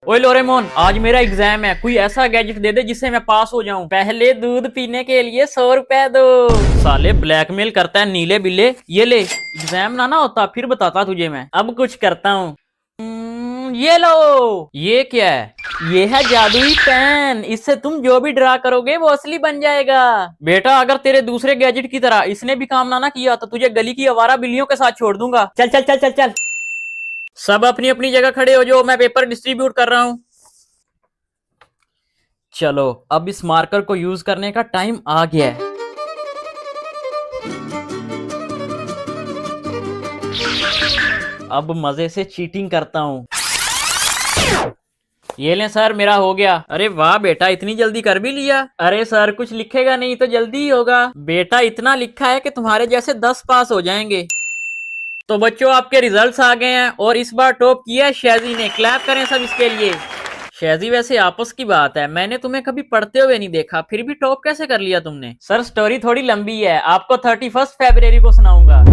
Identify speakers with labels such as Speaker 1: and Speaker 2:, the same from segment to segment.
Speaker 1: ओए लोरेमोन, आज मेरा एग्जाम है। कोई ऐसा गैजेट दे दे जिससे मैं पास हो जाऊं। पहले दूध पीने के लिए 100 रुपए दो। साले ब्लैकमेल करता है नीले बिल्ले। ये ले, एग्जाम ना होता फिर बताता तुझे मैं। अब कुछ करता हूँ। ये लो। ये क्या है? ये है जादुई पेन। इससे तुम जो भी ड्रा करोगे वो असली बन जाएगा। बेटा, अगर तेरे दूसरे गैजेट की तरह इसने भी काम ना किया तो तुझे गली की आवारा बिल्लियों के साथ छोड़ दूंगा। चल चल चल चल चल। सब अपनी अपनी जगह खड़े हो जाओ, मैं पेपर डिस्ट्रीब्यूट कर रहा हूं। चलो, अब इस मार्कर को यूज करने का टाइम आ गया है। अब मजे से चीटिंग करता हूं। ये लें सर, मेरा हो गया। अरे वाह बेटा, इतनी जल्दी कर भी लिया। अरे सर, कुछ लिखेगा नहीं तो जल्दी ही होगा। बेटा, इतना लिखा है कि तुम्हारे जैसे 10 पास हो जाएंगे। तो बच्चों, आपके रिजल्ट्स आ गए हैं और इस बार टॉप किया है शैजी ने। क्लैप करें सब इसके लिए। शैजी, वैसे आपस की बात है, मैंने तुम्हें कभी पढ़ते हुए नहीं देखा, फिर भी टॉप कैसे कर लिया तुमने? सर, स्टोरी थोड़ी लंबी है, आपको 31 फरवरी को सुनाऊंगा।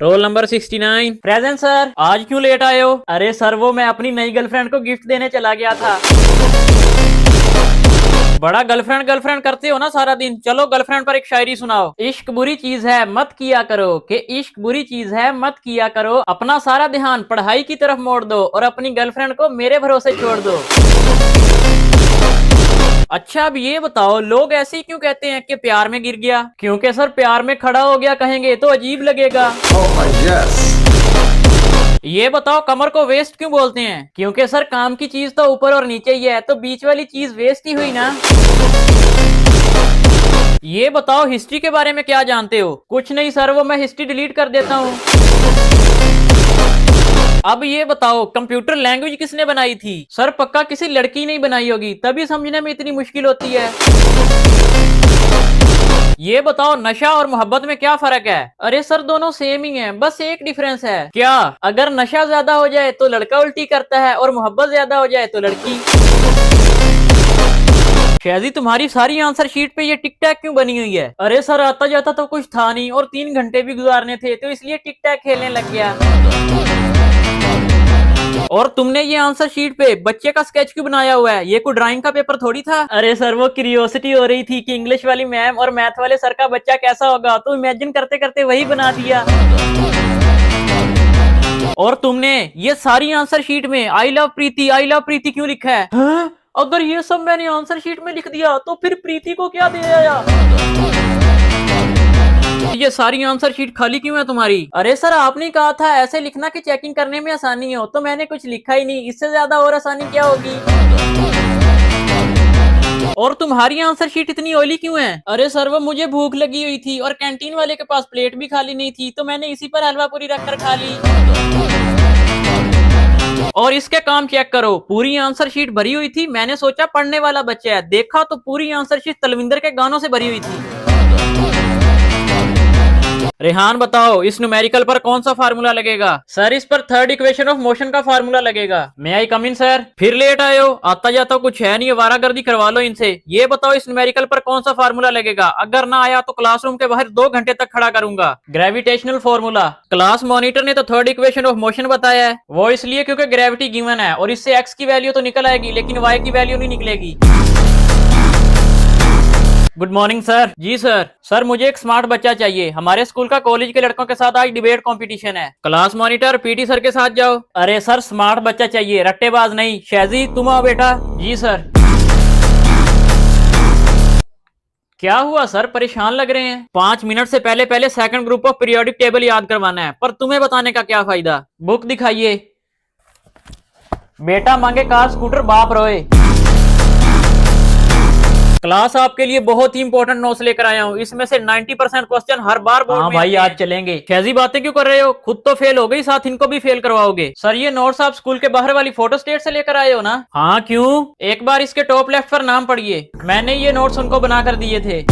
Speaker 1: Roll number 69 present sir. आज क्यों लेट आए हो? अरे सर, वो मैं अपनी नई गर्लफ्रेंड को गिफ्ट देने चला गया था। बड़ा गर्लफ्रेंड गर्लफ्रेंड करते हो ना सारा दिन। चलो, गर्लफ्रेंड पर एक शायरी सुनाओ। इश्क बुरी चीज है मत किया करो, कि इश्क बुरी चीज है मत किया करो। अपना सारा ध्यान पढ़ाई की तरफ मोड़ दो और अपनी गर्लफ्रेंड को मेरे भरोसे छोड़ दो। अच्छा, अब ये बताओ, लोग ऐसे ही क्यों कहते हैं कि प्यार में गिर गया? क्योंकि सर, प्यार में खड़ा हो गया कहेंगे तो अजीब लगेगा। ये बताओ, कमर को वेस्ट क्यों बोलते हैं? क्योंकि सर, काम की चीज तो ऊपर और नीचे ही है, तो बीच वाली चीज वेस्ट ही हुई ना। ये बताओ, हिस्ट्री के बारे में क्या जानते हो? कुछ नहीं सर, वो मैं हिस्ट्री डिलीट कर देता हूँ। अब ये बताओ, कंप्यूटर लैंग्वेज किसने बनाई थी? सर, पक्का किसी लड़की ने बनाई होगी, तभी समझने में इतनी मुश्किल होती है। ये बताओ, नशा और मोहब्बत में क्या फर्क है? अरे सर, दोनों सेम ही हैं, बस एक डिफरेंस है। क्या? अगर नशा ज्यादा हो जाए तो लड़का उल्टी करता है और मोहब्बत ज्यादा हो जाए तो लड़की। शैजी, तुम्हारी सारी आंसर शीट पे ये टिक टैक क्यों बनी हुई है? अरे सर, आता जाता तो कुछ था नहीं और 3 घंटे भी गुजारने थे, तो इसलिए टिक टैक खेलने लग गया। और तुमने ये आंसर शीट पे बच्चे का स्केच क्यों बनाया हुआ है? ये कोई ड्राइंग का पेपर थोड़ी था। अरे सर, वो क्यूरियोसिटी हो रही थी कि इंग्लिश वाली मैम और मैथ वाले सर का बच्चा कैसा होगा, तो इमेजिन करते करते वही बना दिया। और तुमने ये सारी आंसर शीट में आई लव प्रीति क्यों लिखा है? हाँ? अगर ये सब मैंने आंसर शीट में लिख दिया तो फिर प्रीति को क्या दे आया? ये सारी आंसर शीट खाली क्यों है तुम्हारी? अरे सर, आपने कहा था ऐसे लिखना कि चेकिंग करने में आसानी हो, तो मैंने कुछ लिखा ही नहीं। इससे ज्यादा और आसानी क्या होगी? और तुम्हारी आंसर शीट इतनी ऑयली क्यों है? अरे सर, वो मुझे भूख लगी हुई थी और कैंटीन वाले के पास प्लेट भी खाली नहीं थी, तो मैंने इसी पर हलवा पूरी रखकर खा ली। और इसके काम चेक करो, पूरी आंसर शीट भरी हुई थी। मैंने सोचा पढ़ने वाला बच्चा है, देखा तो पूरी आंसर शीट तलविंदर के गानों से भरी हुई थी। रेहान, बताओ, इस न्यूमेरिकल पर कौन सा फार्मूला लगेगा? सर, इस पर थर्ड इक्वेशन ऑफ मोशन का फार्मूला लगेगा। मे आई कम इन सर? फिर लेट आए हो? आता जाता कुछ है नहीं, आवारागर्दी करवा लो इनसे। ये बताओ, इस न्यूमेरिकल पर कौन सा फार्मूला लगेगा? अगर ना आया तो क्लासरूम के बाहर 2 घंटे तक खड़ा करूंगा। Gravitational formula. क्लास मॉनिटर ने तो थर्ड इक्वेशन ऑफ मोशन बताया है। वो इसलिए क्योंकि ग्रेविटी गिवन है और इससे एक्स की वैल्यू तो निकल आएगी, लेकिन वाई की वैल्यू नहीं निकलेगी। Good morning sir. जी सर। सर, मुझे एक स्मार्ट बच्चा चाहिए। हमारे स्कूल का कॉलेज के लड़कों के साथ आज डिबेट कंपटीशन है। क्लास मॉनिटर पीटी सर के साथ जाओ। अरे सर, स्मार्ट बच्चा चाहिए, रट्टेबाज नहीं। शैजी, तुम आओ बेटा। जी सर। क्या हुआ सर, परेशान लग रहे हैं? 5 मिनट से पहले पहले second group of periodic table याद करवाना है, पर तुम्हें बताने का क्या फायदा? बुक दिखाइए। बेटा मांगे कार स्कूटर बाप रोए। क्लास आपके लिए बहुत ही इंपॉर्टेंट नोट्स लेकर आया हूँ, इसमें से 90% क्वेश्चन हर बार बोर्ड में भाई आज चलेंगे। शैजी, बातें क्यों कर रहे हो? खुद तो फेल हो गई, साथ इनको भी फेल करवाओगे। सर, ये नोट्स आप स्कूल के बाहर वाली फोटो स्टेट से लेकर आए हो ना? हाँ, क्यों? एक बार इसके टॉप लेफ्ट पर नाम पढ़िए। मैंने ये नोट्स उनको बना कर दिए थे।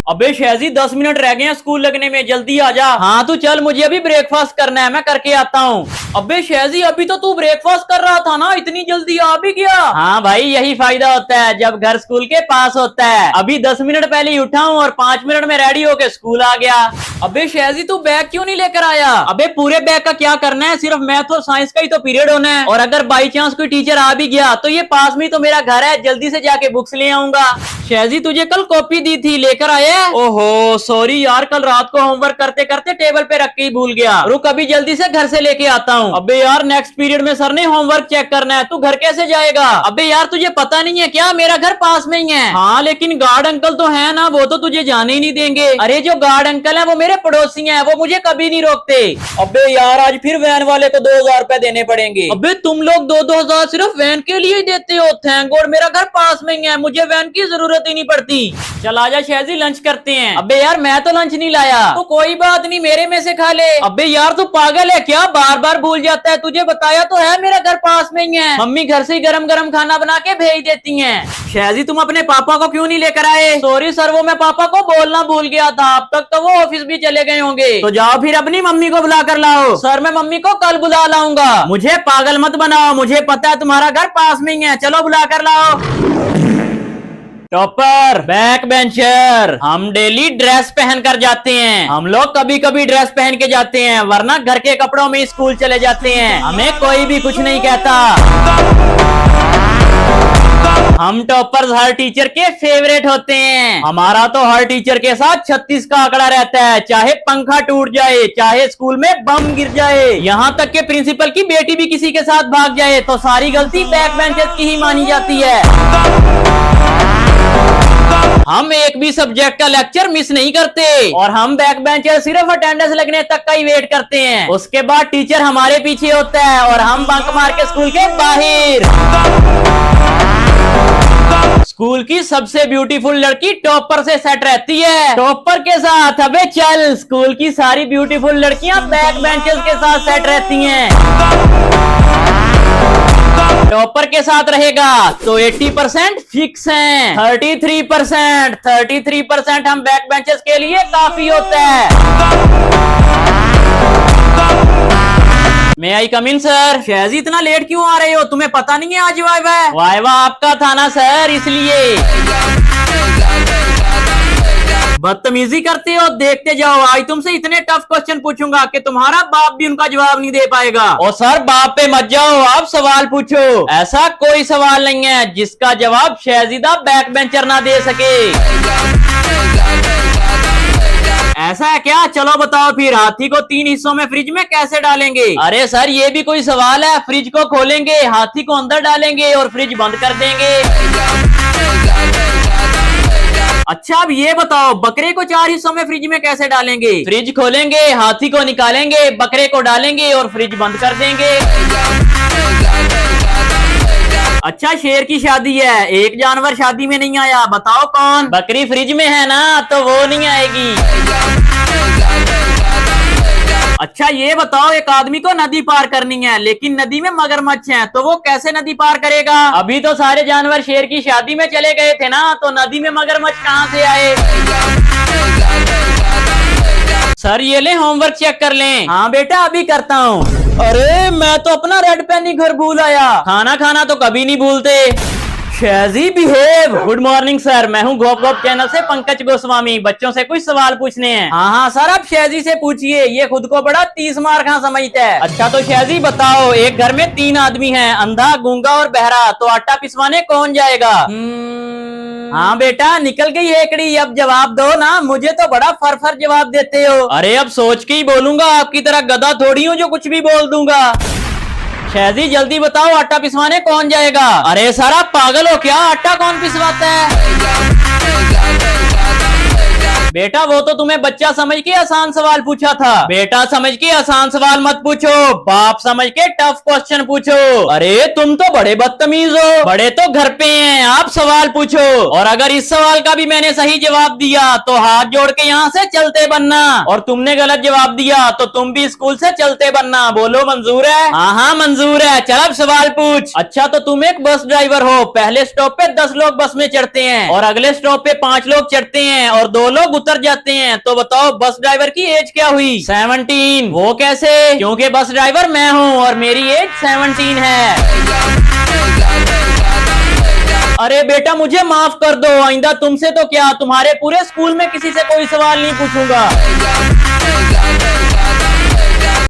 Speaker 1: अबे शहजी 10 मिनट रह गए हैं स्कूल लगने में, जल्दी आ जा। हाँ तू चल, मुझे अभी ब्रेकफास्ट करना है, मैं करके आता हूँ। अबे शहजी अभी तो तू ब्रेकफास्ट कर रहा था ना, इतनी जल्दी आ भी गया। हाँ भाई यही फायदा होता है जब घर स्कूल के पास होता है। अभी 10 मिनट पहले ही उठा हूँ और 5 मिनट में रेडी होके स्कूल आ गया। अबे शहजी तू बैग क्यों नहीं लेकर आया? अबे पूरे बैग का क्या करना है, सिर्फ मैथ और साइंस का ही तो पीरियड होना है, और अगर बाई चांस कोई टीचर आ भी गया तो ये पास में तो मेरा घर है, जल्दी से जाके बुक्स ले आऊंगा। शहजी तुझे कल कॉपी दी थी, लेकर आया? ओहो सॉरी यार, कल रात को होमवर्क करते करते टेबल पे रख के ही भूल गया। रुक अभी जल्दी से घर से लेके आता हूँ। अबे यार नेक्स्ट पीरियड में सर ने होमवर्क चेक करना है, तू घर कैसे जाएगा? अबे यार तुझे पता नहीं है क्या, मेरा घर पास में ही है। हाँ लेकिन गार्ड अंकल तो है ना, वो तो तुझे जाने ही नहीं देंगे। अरे जो गार्ड अंकल है वो मेरे पड़ोसी हैं, वो मुझे कभी नहीं रोकते। अबे यार आज फिर वैन वाले को 2000 रुपए देने पड़ेंगे। अबे तुम लोग 2-2 हजार सिर्फ वैन के लिए ही देते हो? थैंक गॉड मेरा घर पास में ही है, मुझे वैन की जरूरत ही नहीं पड़ती। चल आजा शहजी लंच करते हैं। अबे यार मैं तो लंच नहीं लाया। तो कोई बात नहीं, मेरे में से खा ले। अबे यार तू पागल है क्या, बार बार भूल जाता है, तुझे बताया तो है मेरा घर पास में ही है। मम्मी घर से ही गरम गरम खाना बना के भेज देती हैं। शहजी तुम अपने पापा को क्यों नहीं लेकर आए? सॉरी सर, वो मैं पापा को बोलना भूल गया था, अब तक तो वो ऑफिस भी चले गए होंगे। तो जाओ फिर अपनी मम्मी को बुला कर लाओ। सर मैं मम्मी को कल बुला लाऊंगा। मुझे पागल मत बनाओ, मुझे पता है तुम्हारा घर पास में ही है, चलो बुला कर लाओ। टॉपर, बैक बेंचर, हम डेली ड्रेस पहन कर जाते हैं। हम लोग कभी कभी ड्रेस पहन के जाते हैं, वरना घर के कपड़ों में स्कूल चले जाते हैं, हमें कोई भी कुछ नहीं कहता। हम टॉपर्स हर टीचर के फेवरेट होते हैं। हमारा तो हर टीचर के साथ 36 का आंकड़ा रहता है, चाहे पंखा टूट जाए, चाहे स्कूल में बम गिर जाए, यहाँ तक के प्रिंसिपल की बेटी भी किसी के साथ भाग जाए तो सारी गलती बैक बेंचर्स की ही मानी जाती है। हम एक भी सब्जेक्ट का लेक्चर मिस नहीं करते, और हम बैक बेंचर सिर्फ अटेंडेंस लगने तक का ही वेट करते हैं, उसके बाद टीचर हमारे पीछे होता है और हम बंक मार के स्कूल के बाहर। स्कूल की सबसे ब्यूटीफुल लड़की टॉपर से सेट रहती है, टॉपर के साथ। अबे चल, स्कूल की सारी ब्यूटीफुल लड़कियां बैक बेंचर्स के साथ सेट रहती हैं। टॉपर के साथ रहेगा तो 80% फिक्स हैं, 33% हम बैक बेंचर्स के लिए काफी होता है। मैं आई कम इन सर। शहजी इतना लेट क्यों आ रहे हो, तुम्हें पता नहीं है आज वाइवा है? वाइवा आपका था ना सर, इसलिए। बदतमीजी करते हो, देखते जाओ, आज तुमसे इतने टफ क्वेश्चन पूछूंगा कि तुम्हारा बाप भी उनका जवाब नहीं दे पाएगा। और सर बाप पे मत जाओ, आप सवाल पूछो। ऐसा कोई सवाल नहीं है जिसका जवाब शहजीदा बैक बेंचर ना दे सके। ऐसा है क्या? चलो बताओ फिर, हाथी को 3 हिस्सों में फ्रिज में कैसे डालेंगे? अरे सर ये भी कोई सवाल है, फ्रिज को खोलेंगे, हाथी को अंदर डालेंगे और फ्रिज बंद कर देंगे। अच्छा अब ये बताओ, बकरे को 4 हिस्सों में फ्रिज में कैसे डालेंगे? फ्रिज खोलेंगे, हाथी को निकालेंगे, बकरे को डालेंगे और फ्रिज बंद कर देंगे। अच्छा शेर की शादी है, एक जानवर शादी में नहीं आया, बताओ कौन? बकरी फ्रिज में है ना, तो वो नहीं आएगी। अच्छा ये बताओ, एक आदमी को नदी पार करनी है लेकिन नदी में मगरमच्छ है, तो वो कैसे नदी पार करेगा? अभी तो सारे जानवर शेर की शादी में चले गए थे ना, तो नदी में मगरमच्छ कहाँ से आए? सर ये ले होमवर्क चेक कर लें। हाँ बेटा अभी करता हूँ। अरे मैं तो अपना रेड पेन ही घर भूल आया। खाना खाना तो कभी नहीं भूलते। शहजी बिहेव। गुड मॉर्निंग सर, मैं हूँ गोप गोप चैनल से पंकज गोस्वामी, बच्चों से कुछ सवाल पूछने हैं। हाँ हाँ सर आप शहजी से पूछिए, ये खुद को बड़ा 30 मार खां समझता है। अच्छा तो शहजी बताओ, एक घर में 3 आदमी हैं, अंधा गूंगा और बहरा, तो आटा पिसवाने कौन जाएगा? हाँ बेटा निकल गई हेकड़ी, अब जवाब दो ना, मुझे तो बड़ा फर जवाब देते हो। अरे अब सोच के ही बोलूंगा, आपकी तरह गधा थोड़ी हूँ जो कुछ भी बोल दूंगा। शहजी जल्दी बताओ, आटा पिसवाने कौन जाएगा? अरे सर आप पागल हो क्या, आटा कौन पिसवाता है? बेटा वो तो तुम्हें बच्चा समझ के आसान सवाल पूछा था। बेटा समझ के आसान सवाल मत पूछो, बाप समझ के टफ क्वेश्चन पूछो। अरे तुम तो बड़े बदतमीज हो, बड़े तो घर पे हैं, आप सवाल पूछो। और अगर इस सवाल का भी मैंने सही जवाब दिया तो हाथ जोड़ के यहाँ से चलते बनना, और तुमने गलत जवाब दिया तो तुम भी स्कूल से चलते बनना। बोलो मंजूर है? हाँ हाँ मंजूर है। चल अब सवाल पूछ। अच्छा तो तुम एक बस ड्राइवर हो, पहले स्टॉप पे 10 लोग बस में चढ़ते हैं और अगले स्टॉप पे 5 लोग चढ़ते हैं और 2 लोग उतर जाते हैं। तो बताओ बस ड्राइवर की एज क्या हुई? 17। वो कैसे? क्योंकि बस ड्राइवर मैं हूँ और मेरी एज 17 है। अरे बेटा मुझे माफ कर दो, आइंदा तुमसे तो क्या तुम्हारे पूरे स्कूल में किसी से कोई सवाल नहीं पूछूंगा।